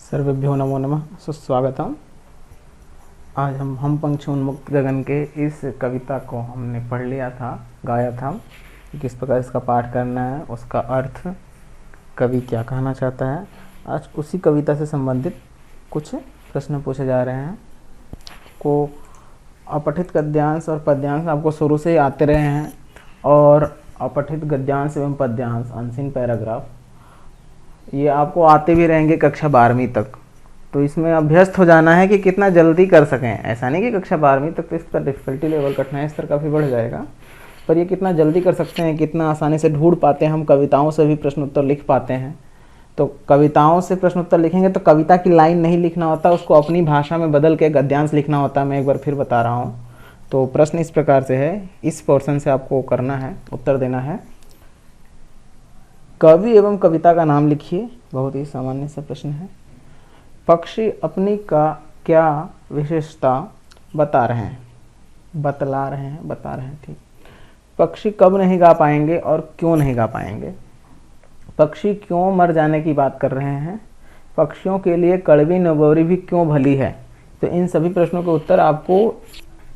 सर्वेभ्यो नमो नमः, सुस्वागतम। आज हम पंक्षी उन्मुक्त गगन के इस कविता को हमने पढ़ लिया था, गाया था। किस प्रकार इसका पाठ करना है, उसका अर्थ, कवि क्या कहना चाहता है। आज उसी कविता से संबंधित कुछ प्रश्न पूछे जा रहे हैं। को अपठित गद्यांश और पद्यांश आपको शुरू से ही आते रहे हैं, और अपठित गद्यांश एवं पद्यांश अनसीन पैराग्राफ ये आपको आते भी रहेंगे कक्षा 12वीं तक। तो इसमें अभ्यस्त हो जाना है कि कितना जल्दी कर सकें। ऐसा नहीं कि कक्षा 12वीं तक तो इसका डिफ़िकल्टी लेवल, कठिनाई स्तर काफ़ी बढ़ जाएगा, पर ये कितना जल्दी कर सकते हैं, कितना आसानी से ढूंढ पाते हैं। हम कविताओं से भी प्रश्न उत्तर लिख पाते हैं। तो कविताओं से प्रश्न उत्तर लिखेंगे तो कविता की लाइन नहीं लिखना होता, उसको अपनी भाषा में बदल के गद्यांश लिखना होता है। मैं एक बार फिर बता रहा हूँ। तो प्रश्न इस प्रकार से है, इस पोर्शन से आपको करना है, उत्तर देना है। कवि एवं कविता का नाम लिखिए। बहुत ही सामान्य सा प्रश्न है। पक्षी अपनी का क्या विशेषता बता रहे हैं, बता रहे हैं, ठीक। पक्षी कब नहीं गा पाएंगे और क्यों नहीं गा पाएंगे। पक्षी क्यों मर जाने की बात कर रहे हैं। पक्षियों के लिए कड़वी नगौरी भी क्यों भली है। तो इन सभी प्रश्नों के उत्तर आपको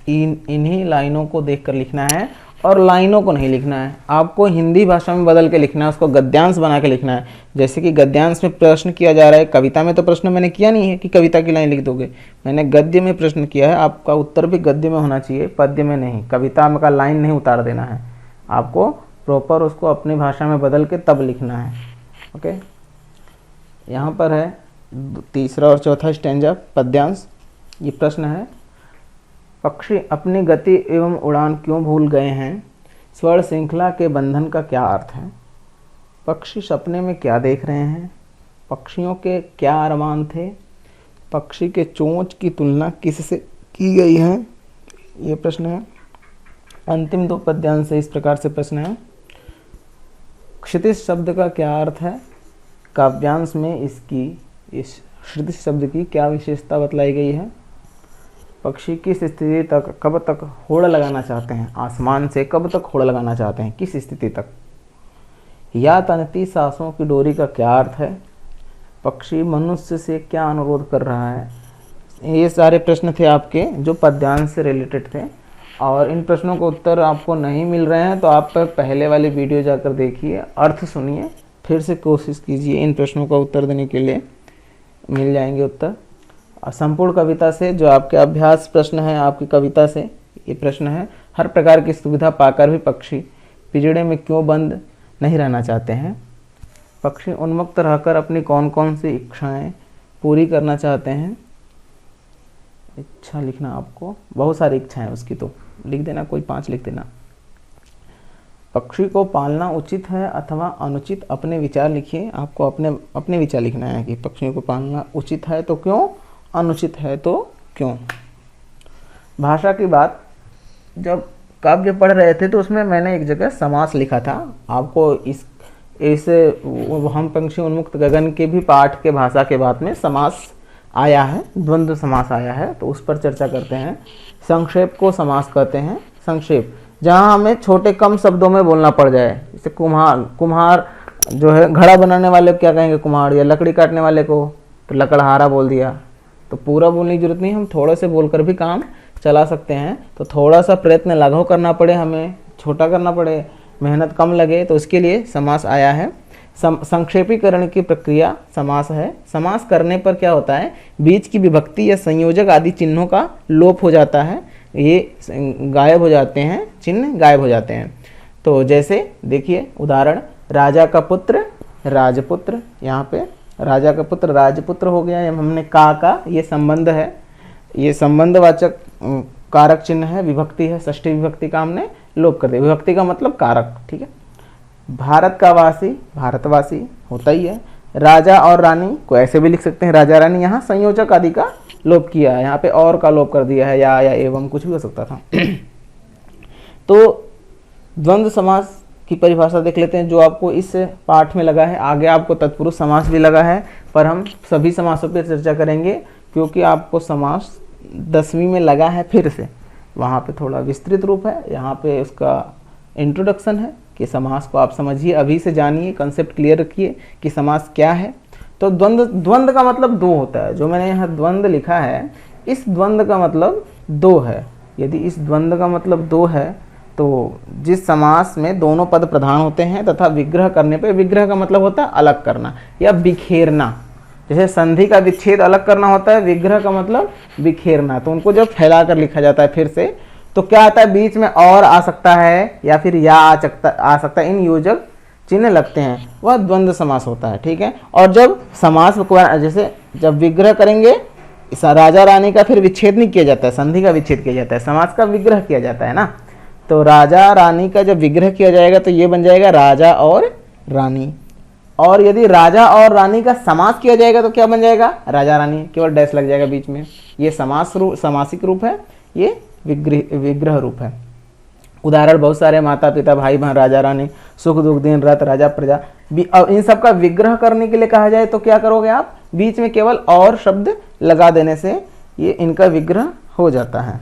इन्हीं लाइनों को देखकर लिखना है, और लाइनों को नहीं लिखना है, आपको हिंदी भाषा में बदल के लिखना है, उसको गद्यांश बना के लिखना है। जैसे कि गद्यांश में प्रश्न किया जा रहा है, कविता में तो प्रश्न मैंने किया नहीं है कि कविता की लाइन लिख दोगे, मैंने गद्य में प्रश्न किया है। आपका उत्तर भी गद्य में होना चाहिए, पद्य में नहीं। कविता में का लाइन नहीं उतार देना है, आपको प्रॉपर उसको अपनी भाषा में बदल के तब लिखना है। ओके, यहाँ पर है तीसरा और चौथा स्टैंजा पद्यांश। ये प्रश्न है, पक्षी अपनी गति एवं उड़ान क्यों भूल गए हैं। स्वर श्रृंखला के बंधन का क्या अर्थ है। पक्षी सपने में क्या देख रहे हैं। पक्षियों के क्या अरमान थे। पक्षी के चोंच की तुलना किससे की गई है। ये प्रश्न है। अंतिम दो पद्यांश से इस प्रकार से प्रश्न है, क्षितिज शब्द का क्या अर्थ है। काव्यांश में इस क्षितिज शब्द की क्या विशेषता बतलाई गई है। पक्षी किस स्थिति तक कब तक होड़ लगाना चाहते हैं, आसमान से कब तक होड़ लगाना चाहते हैं, किस स्थिति तक। या तनती सांसों की डोरी का क्या अर्थ है। पक्षी मनुष्य से क्या अनुरोध कर रहा है। ये सारे प्रश्न थे आपके जो पद्यांश से रिलेटेड थे, और इन प्रश्नों के उत्तर आपको नहीं मिल रहे हैं तो आप पहले वाली वीडियो जाकर देखिए, अर्थ सुनिए, फिर से कोशिश कीजिए। इन प्रश्नों का उत्तर देने के लिए मिल जाएंगे उत्तर। और संपूर्ण कविता से जो आपके अभ्यास प्रश्न है, आपकी कविता से ये प्रश्न है, हर प्रकार की सुविधा पाकर भी पक्षी पिंजड़े में क्यों बंद नहीं रहना चाहते हैं। पक्षी उन्मुक्त रहकर अपनी कौन कौन सी इच्छाएं पूरी करना चाहते हैं। इच्छा लिखना, आपको बहुत सारी इच्छाएं उसकी, तो लिख देना, कोई 5 लिख देना। पक्षी को पालना उचित है अथवा अनुचित, अपने विचार लिखिए। आपको अपने विचार लिखना है कि पक्षियों को पालना उचित है तो क्यों, अनुचित है तो क्यों। भाषा की बात, जब काव्य पढ़ रहे थे तो उसमें मैंने एक जगह समास लिखा था। आपको इस हम पंक्षी उन्मुक्त गगन के भी पाठ के भाषा के बाद में समास आया है, द्वंद्व समास आया है, तो उस पर चर्चा करते हैं। संक्षेप को समास कहते हैं। संक्षेप जहाँ हमें छोटे कम शब्दों में बोलना पड़ जाए। जैसे कुम्हार जो है, घड़ा बनाने वाले को क्या कहेंगे, कुम्हार, या लकड़ी काटने वाले को तो लकड़हारा बोल दिया। तो पूरा बोलने की जरूरत नहीं, हम थोड़े से बोलकर भी काम चला सकते हैं। तो थोड़ा सा प्रयत्न लाघव करना पड़े, हमें छोटा करना पड़े, मेहनत कम लगे, तो उसके लिए समास आया है। संक्षेपीकरण की प्रक्रिया समास है। समास करने पर क्या होता है, बीच की विभक्ति या संयोजक आदि चिन्हों का लोप हो जाता है, ये गायब हो जाते हैं, चिन्ह गायब हो जाते हैं। तो जैसे देखिए उदाहरण, राजा का पुत्र राजपुत्र, यहाँ पे राजा का पुत्र राजपुत्र हो गया। हमने का ये संबंध है, ये संबंधवाचक कारक चिन्ह है, विभक्ति है, षष्ठी विभक्ति का हमने लोप कर दिया। विभक्ति का मतलब कारक, ठीक है। भारत का वासी भारतवासी होता ही है। राजा और रानी को ऐसे भी लिख सकते हैं, राजा रानी, यहाँ संयोजक आदि का लोप किया है, यहाँ पे और का लोप कर दिया है, या एवं कुछ भी हो सकता था। तो द्वंद्व समास की परिभाषा देख लेते हैं जो आपको इस पाठ में लगा है। आगे आपको तत्पुरुष समास भी लगा है, पर हम सभी समासों पर चर्चा करेंगे क्योंकि आपको समास 10वीं में लगा है फिर से। वहाँ पे थोड़ा विस्तृत रूप है, यहाँ पे उसका इंट्रोडक्शन है कि समास को आप समझिए, अभी से जानिए, कंसेप्ट क्लियर रखिए कि समास क्या है। तो द्वंद्व का मतलब दो होता है। जो मैंने यहाँ द्वंद्व लिखा है, इस द्वंद्व का मतलब दो है। यदि इस द्वंद्व का मतलब दो है तो जिस समास में दोनों पद प्रधान होते हैं तथा विग्रह करने पे, विग्रह का मतलब होता है अलग करना या बिखेरना। जैसे संधि का विच्छेद अलग करना होता है, विग्रह का मतलब बिखेरना। तो उनको जब फैला कर लिखा जाता है फिर से, तो क्या आता है, बीच में और आ सकता है या फिर या आ सकता है, इन योजक चिन्ह लगते हैं, वह द्वंद्व समास होता है। ठीक है। और जब समास जैसे जब विग्रह करेंगे, राजा रानी का फिर विच्छेद नहीं किया जाता है, संधि का विच्छेद किया जाता है, समास का विग्रह किया जाता है ना। तो राजा रानी का जब विग्रह किया जाएगा तो ये बन जाएगा राजा और रानी। और यदि राजा और रानी का समास किया जाएगा तो क्या बन जाएगा, राजा रानी, केवल डैश लग जाएगा बीच में। ये समासिक रूप है, ये विग्रह रूप है। उदाहरण बहुत सारे, माता पिता भाई बहन राजा रानी, सुख दुख दिन रात राजा प्रजा। अब इन सब का विग्रह करने के लिए कहा जाए तो क्या करोगे आप, बीच में केवल और शब्द लगा देने से ये इनका विग्रह हो जाता है।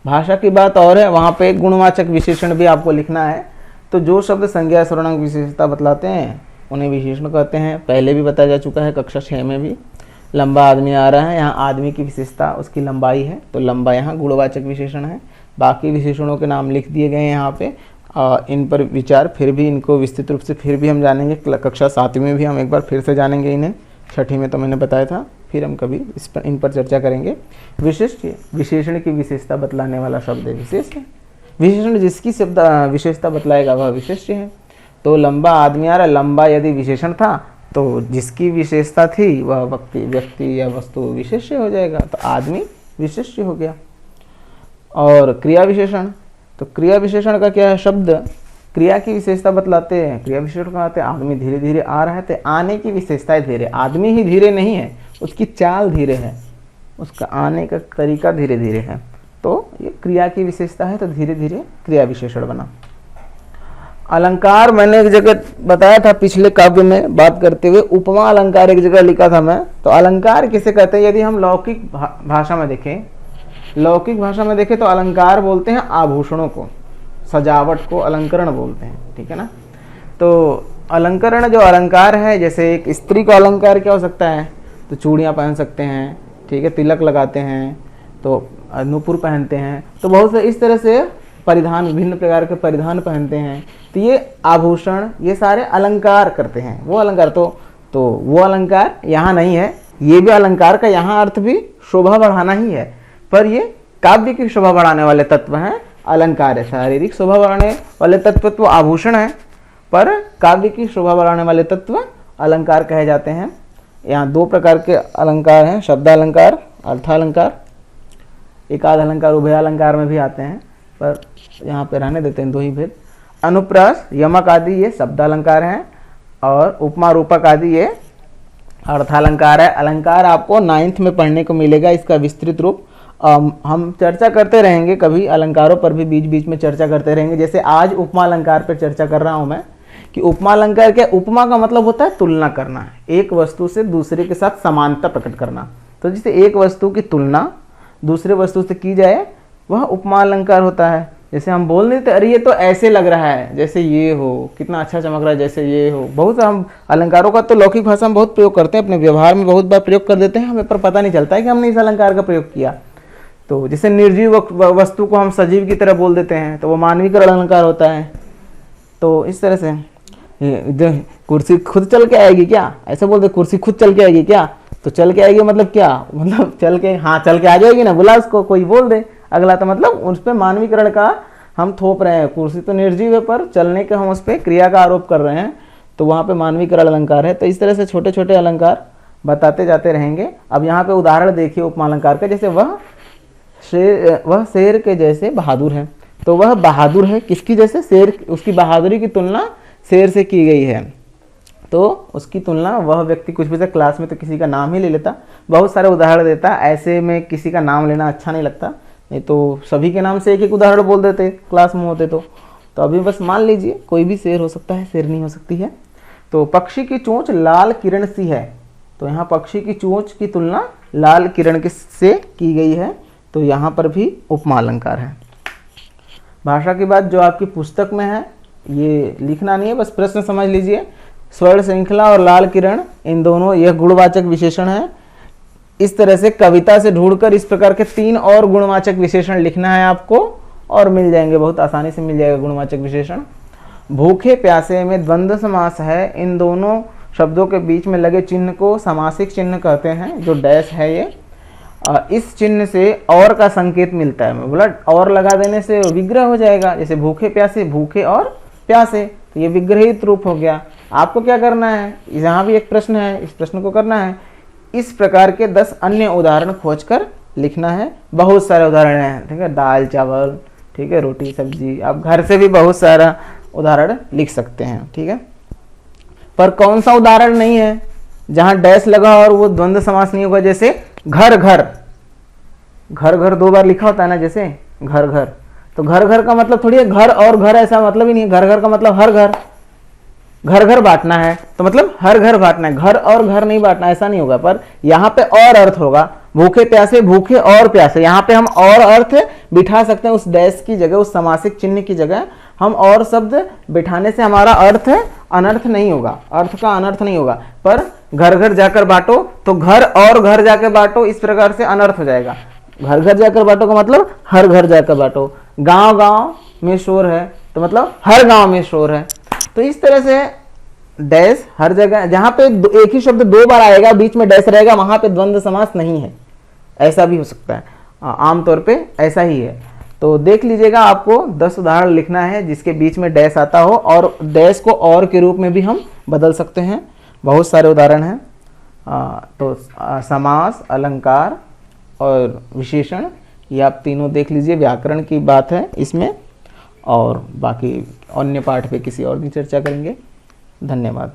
भाषा की बात और है, वहाँ पे गुणवाचक विशेषण भी आपको लिखना है। तो जो शब्द संज्ञा सर्वनाम विशेषता बतलाते हैं उन्हें विशेषण कहते हैं। पहले भी बताया जा चुका है कक्षा 6 में भी। लंबा आदमी आ रहा है, यहाँ आदमी की विशेषता उसकी लंबाई है, तो लंबा यहाँ गुणवाचक विशेषण है। बाकी विशेषणों के नाम लिख दिए गए हैं यहाँ पे। इन पर विचार फिर भी, इनको विस्तृत रूप से फिर भी हम जानेंगे, कक्षा 7 में भी हम एक बार फिर से जानेंगे इन्हें। 6ठी में तो मैंने बताया था, फिर हम कभी इन पर चर्चा करेंगे। विशिष्ट, विशेषण की विशेषता बतलाने वाला शब्द है विशेष है। विशेषण जिसकी शब्द विशेषता बतलाएगा वह विशेष्य है। तो लंबा आदमी आ रहा, लंबा यदि विशेषण था तो जिसकी विशेषता थी वह व्यक्ति या वस्तु विशेष्य हो जाएगा, तो आदमी विशेष्य हो गया। और क्रिया विशेषण, तो क्रिया विशेषण का क्या है, शब्द क्रिया की विशेषता बतलाते हैं। क्रिया विशेषण कहते हैं आदमी धीरे धीरे आ रहा है, तो आने की विशेषता है धीरे। आदमी ही धीरे नहीं है, उसकी चाल धीरे है, उसका आने का तरीका धीरे धीरे है, तो ये क्रिया की विशेषता है, तो धीरे धीरे क्रिया विशेषण बना। अलंकार मैंने एक जगह बताया था पिछले काव्य में बात करते हुए, उपमा अलंकार एक जगह लिखा था मैं। तो अलंकार किसे कहते हैं, यदि हम लौकिक भाषा में देखें, लौकिक भाषा में देखें तो अलंकार बोलते हैं आभूषणों को, सजावट को अलंकरण बोलते हैं। ठीक है ना। तो अलंकरण जो अलंकार है, जैसे एक स्त्री का अलंकार क्या हो सकता है, तो चूड़ियाँ पहन सकते हैं, ठीक है, तिलक लगाते हैं, तो नूपुर पहनते हैं, तो बहुत से इस तरह से परिधान, विभिन्न प्रकार के परिधान पहनते हैं। तो ये आभूषण, ये सारे अलंकार करते हैं। वो अलंकार तो वो अलंकार यहाँ नहीं है। ये भी अलंकार का यहाँ अर्थ भी शोभा बढ़ाना ही है, पर ये काव्य की शोभा बढ़ाने वाले तत्व हैं अलंकार है। शारीरिक शोभा बढ़ाने वाले तत्व तो आभूषण है, पर काव्य की शोभा बढ़ाने वाले तत्व अलंकार कहे जाते हैं। यहाँ दो प्रकार के अलंकार हैं, शब्दालंकार, अर्थालंकार। एकाध अलंकार उभय अलंकार में भी आते हैं, पर यहाँ पे रहने देते हैं, दो ही भेद। अनुप्रास, यमक आदि ये शब्दालंकार हैं, और उपमा रूपक आदि ये अर्थालंकार है। अलंकार आपको 9th में पढ़ने को मिलेगा, इसका विस्तृत रूप। हम चर्चा करते रहेंगे, कभी अलंकारों पर भी बीच बीच में चर्चा करते रहेंगे। जैसे आज उपमा अलंकार पर चर्चा कर रहा हूँ मैं, कि उपमा अलंकार क्या, उपमा का मतलब होता है तुलना करना, एक वस्तु से दूसरे के साथ समानता प्रकट करना। तो जैसे एक वस्तु की तुलना दूसरे वस्तु से की जाए, वह उपमा अलंकार होता है। जैसे हम बोल देते, अरे ये तो ऐसे लग रहा है जैसे ये हो, कितना अच्छा चमक रहा है जैसे ये हो। बहुत हम अलंकारों का तो लौकिक भाषा में बहुत प्रयोग करते हैं, अपने व्यवहार में बहुत बार प्रयोग कर देते हैं, हमें पर पता नहीं चलता है कि हमने इस अलंकार का प्रयोग किया। तो जैसे निर्जीव वस्तु को हम सजीव की तरह बोल देते हैं, तो वो मानवीकरण अलंकार होता है। तो इस तरह से कुर्सी खुद चल के आएगी क्या, ऐसे बोलते, कुर्सी खुद चल के आएगी क्या, तो चल के आएगी मतलब क्या, मतलब चल के, हाँ चल के आ जाएगी ना, बुला उसको, कोई बोल दे अगला, तो मतलब उस पर मानवीकरण का हम थोप रहे हैं। कुर्सी तो निर्जीव है, पर चलने के हम उस पर क्रिया का आरोप कर रहे हैं, तो वहाँ पे मानवीकरण अलंकार है। तो इस तरह से छोटे छोटे अलंकार बताते जाते रहेंगे। अब यहाँ पे उदाहरण देखिए उपमा अलंकार का, जैसे वह शेर के जैसे बहादुर है। तो वह बहादुर है किसकी जैसे, शेर, उसकी बहादुरी की तुलना शेर से की गई है। तो उसकी तुलना, वह व्यक्ति कुछ भी से क्लास में तो किसी का नाम ही ले लेता, बहुत सारे उदाहरण देता, ऐसे में किसी का नाम लेना अच्छा नहीं लगता, नहीं तो सभी के नाम से एक एक उदाहरण बोल देते क्लास में होते। तो अभी बस मान लीजिए कोई भी शेर हो सकता है, शेरनी हो सकती है। तो पक्षी की चोंच लाल किरण सी है, तो यहाँ पक्षी की चोंच की तुलना लाल किरण से की गई है, तो यहाँ पर भी उपमा अलंकार है। भाषा की बात जो आपकी पुस्तक में है, ये लिखना नहीं है, बस प्रश्न समझ लीजिए। स्वर्ण श्रृंखला और लाल किरण, इन दोनों यह गुणवाचक विशेषण है। इस तरह से कविता से ढूंढकर इस प्रकार के 3 और गुणवाचक विशेषण लिखना है आपको और मिल जाएंगे, बहुत आसानी से मिल जाएगा गुणवाचक विशेषण। भूखे प्यासे में द्वंद्व समास है, इन दोनों शब्दों के बीच में लगे चिन्ह को समासिक चिन्ह कहते हैं, जो डैश है ये। इस चिन्ह से और का संकेत मिलता है। मैं बोला और लगा देने से विग्रह हो जाएगा, जैसे भूखे प्यासे, भूखे और प्यासे, तो ये विग्रहित रूप हो गया। आपको क्या करना है, यहाँ भी एक प्रश्न है, इस प्रश्न को करना है, इस प्रकार के 10 अन्य उदाहरण खोजकर लिखना है। बहुत सारे उदाहरण हैं, ठीक है, दाल चावल, ठीक है, रोटी सब्जी, आप घर से भी बहुत सारा उदाहरण लिख सकते हैं, ठीक है। पर कौन सा उदाहरण नहीं है जहां डैश लगा और वो द्वंद्व समास नहीं होगा, जैसे घर घर, घर घर 2 बार लिखा होता है ना, जैसे घर घर, तो घर घर का मतलब थोड़ी है घर और घर, ऐसा मतलब ही नहीं है। घर घर का मतलब हर घर, घर घर बांटना है तो मतलब हर घर बांटना है, घर और घर नहीं बांटना, ऐसा नहीं होगा। पर यहाँ पे और अर्थ होगा, भूखे प्यासे, भूखे और प्यासे, यहाँ पे हम और अर्थ बिठा सकते हैं, उस डैश की जगह, उस समासिक चिन्ह की जगह हम और शब्द बिठाने से हमारा अर्थ अनर्थ नहीं होगा, अर्थ का अनर्थ नहीं होगा। पर घर घर जाकर बांटो तो घर और घर जाकर बांटो, इस प्रकार से अनर्थ हो जाएगा। घर घर जाकर बांटो का मतलब हर घर जाकर बांटो। गांव गांव में शोर है तो मतलब हर गांव में शोर है। तो इस तरह से डैश हर जगह, जहां पे एक ही शब्द 2 बार आएगा, बीच में डैश रहेगा, वहां पे द्वंद्व समास नहीं है, ऐसा भी हो सकता है, आमतौर पे ऐसा ही है। तो देख लीजिएगा, आपको 10 उदाहरण लिखना है जिसके बीच में डैश आता हो, और डैश को और के रूप में भी हम बदल सकते हैं, बहुत सारे उदाहरण हैं। तो समास, अलंकार और विशेषण, ये आप तीनों देख लीजिए, व्याकरण की बात है इसमें, और बाकी अन्य पाठ पे किसी और दिन चर्चा करेंगे। धन्यवाद।